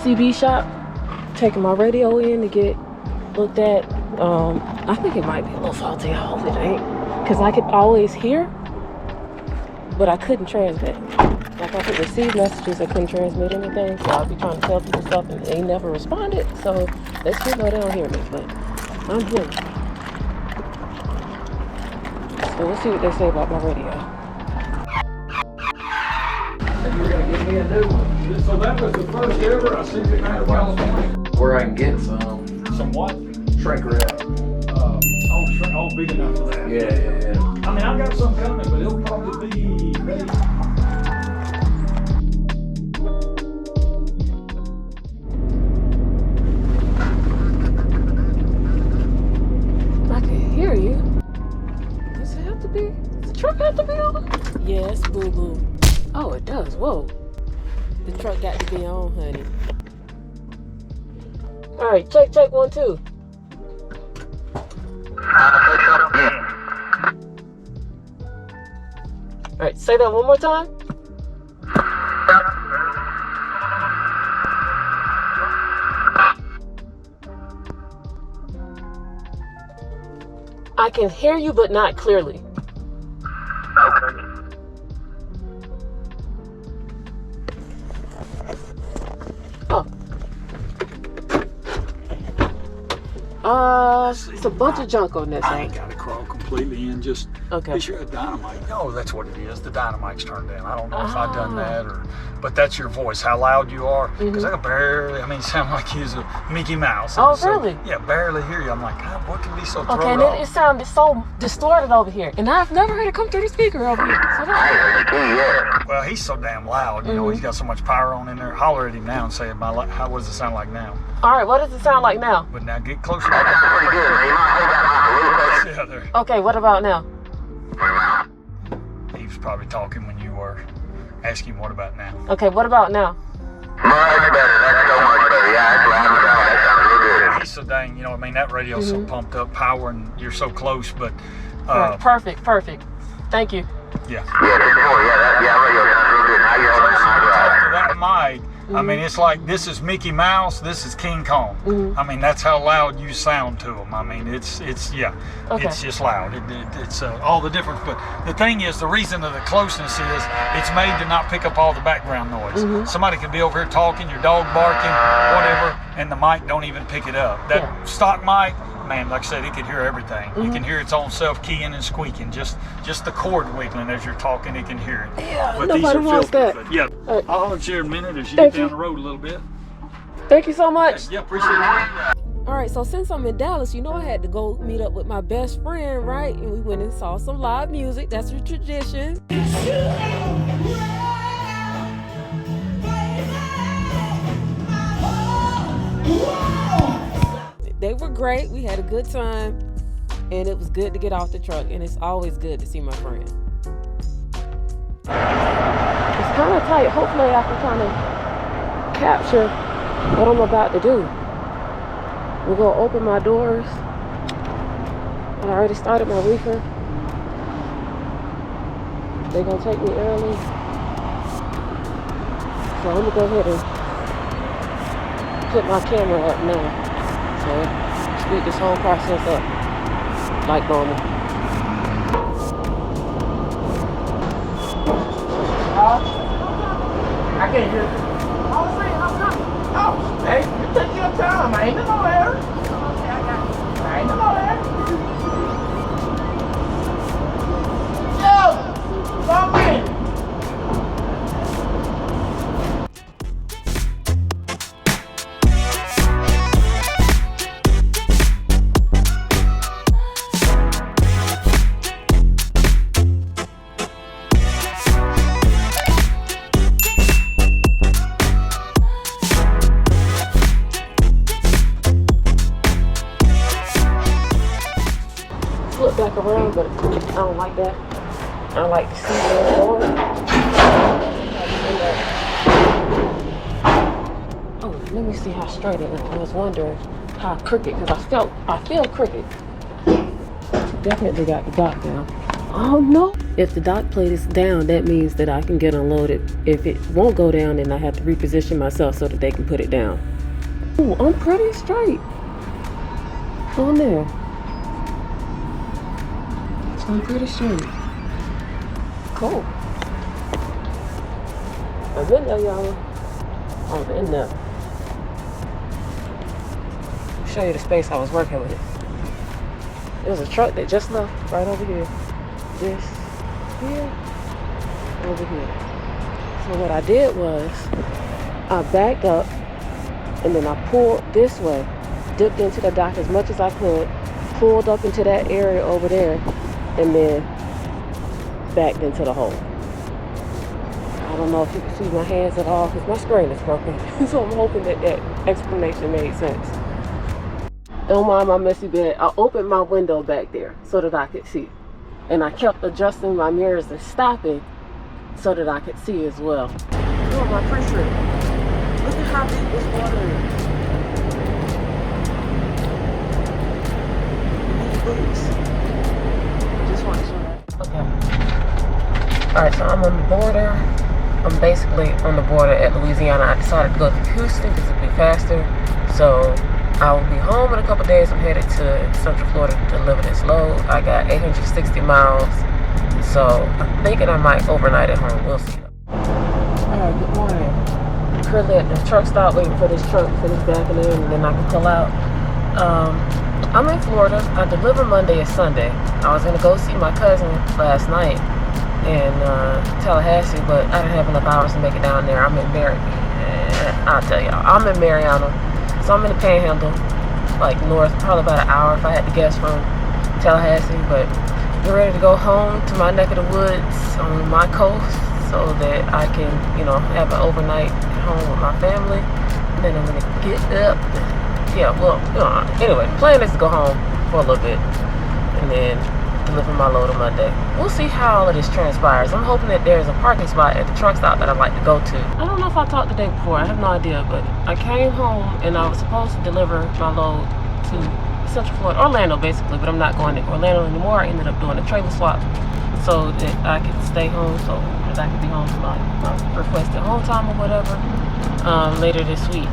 CB shop, taking my radio in to get looked at. I think it might be a little faulty. I hope it ain't, because I could always hear, but I couldn't transmit. Like, I could receive messages, I couldn't transmit anything, so I'd be trying to tell people stuff and they never responded. So let's just know they don't hear me, but I'm here. So we'll see what they say about my radio. You're gonna give me a new one. So that was the first ever I seen it out of California. Where I can get some what? shrink wrap. Big enough for that. Yeah. I mean, I've got some coming, but it'll probably be ready. I can hear you. Does it have to be? Does the truck have to be on? Yes, boo boo. Oh, it does. Whoa. The truck got to be on, honey. All right, check 1, 2. All right, say that one more time. I can hear you, but not clearly. It's a bunch of junk on this. I ain't got to crawl completely in. Just be sure the dynamite. Oh, that's what it is. The dynamite's turned down. I don't know if I've done that but that's your voice. How loud you are? Because I can barely. I mean, sound like he's a Mickey Mouse. Oh, really? Yeah, barely hear you. I'm like, God, what can be so? Okay, and then it sounded so distorted over here, and I've never heard it come through the speaker over here. So well, he's so damn loud. You know, he's got so much power on in there. Holler at him now and say, "How does it sound like now?" All right, what does it sound like now? But now get closer. Okay, what about now? He was probably talking when you were. Ask him what about now. Okay, what about now? Much better. That's so much better. Yeah, that's loud. That sounds real good. He's so dang, you know what I mean? That radio's so pumped up, power, and you're so close, but... right, perfect. Thank you. Yeah. Yeah, radio sounds real good. Now you're on that mic. I mean, it's like, this is Mickey Mouse, this is King Kong. I mean, that's how loud you sound to them. I mean, it's it's just loud. It's all the difference. But the thing is, the reason of the closeness is it's made to not pick up all the background noise. Somebody can be over here talking, your dog barking, whatever, and the mic don't even pick it up. That stock mic, man, like I said, it can hear everything. You can hear its own self keying and squeaking. Just the cord wiggling as you're talking, it can hear it. Yeah, but nobody wants that. Yeah, right. I'll hold you a minute as you get down the road a little bit. Thank you so much. Yeah, appreciate it. All right, so since I'm in Dallas, you know I had to go meet up with my best friend, right? And we went and saw some live music. That's a tradition. They were great. We had a good time. And it was good to get off the truck. And it's always good to see my friend. It's kind of tight. Hopefully I can kind of capture what I'm about to do. We're going to open my doors. I already started my reefer. They're going to take me early. So I'm going to go ahead and put my camera up now. So speed this whole process up like normal. I can't hear you. Oh, see, I'm coming. Oh, hey, you take your time. I ain't in no hurry. Okay, I got you. I ain't in no hurry. Yo, come in. Back around, but I don't like that. I don't like to see where forward. Oh, let me see how straight it is. I was wondering how crooked, because I feel crooked. Definitely got the dot down. Oh no. If the dock plate is down, that means that I can get unloaded. If it won't go down, then I have to reposition myself so that they can put it down. Ooh, I'm pretty straight on there. I'm pretty straight. Cool. I was in there, y'all. I was in there. I'll show you the space I was working with. There was a truck that just left right over here. This here, over here. So what I did was I backed up and then I pulled this way, dipped into the dock as much as I could, pulled up into that area over there, and then backed into the hole. I don't know if you can see my hands at all because my screen is broken. So I'm hoping that that explanation made sense. Don't mind my messy bed. I opened my window back there so that I could see. And I kept adjusting my mirrors and stopping so that I could see as well. Oh, my pressure. Look at how deep this water is. These boots. Just want to show that. Okay. Alright, so I'm on the border. I'm basically on the border at Louisiana. I decided to go to Houston because it'd be faster. So I will be home in a couple days. I'm headed to Central Florida to deliver this load. I got 860 miles. So I'm thinking I might overnight at home. We'll see. Alright, good morning. I'm currently at the truck stop waiting for this truck to finish backing in and then I can pull out. I'm in Florida. I deliver Monday and Sunday. I was going to go see my cousin last night in Tallahassee, but I didn't have enough hours to make it down there. I'm in I'll tell y'all, I'm in Mariana, so I'm in the Panhandle, like north, probably about an hour if I had to guess from Tallahassee. But we're ready to go home to my neck of the woods on my coast, so that I can, you know, have an overnight home with my family. And then I'm gonna get up. Yeah, well, anyway, the plan is to go home for a little bit and then deliver my load on Monday. We'll see how all of this transpires. I'm hoping that there's a parking spot at the truck stop that I'd like to go to. I don't know if I talked the day before. I have no idea, but I came home and I was supposed to deliver my load to Central Florida, Orlando basically, but I'm not going to Orlando anymore. I ended up doing a trailer swap so that I could stay home, so that I could be home for my requested home time or whatever later this week.